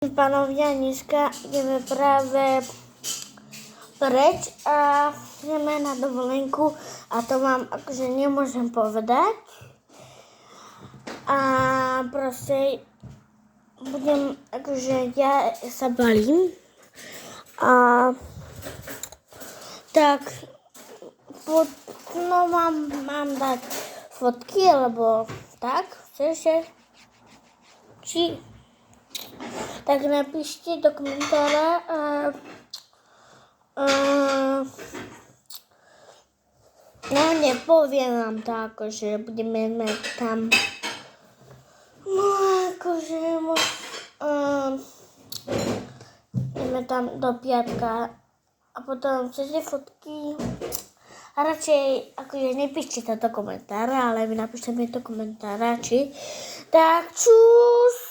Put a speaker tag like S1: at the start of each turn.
S1: Panowie, dneska ideme práve preč a ideme na dovolenku a to vám akože nemôžem povedať. A proste budem, akože ja sa balím a tak no mám dať fotky, alebo tak, chceš? Či tak napíšte do komentára no nepoviem vám to, akože budeme mať tam no akože ideme tam do piatka a potom chcete fotky a radšej akože nepíšte to do komentára, ale vy napíšte mi do komentára, či tak čus.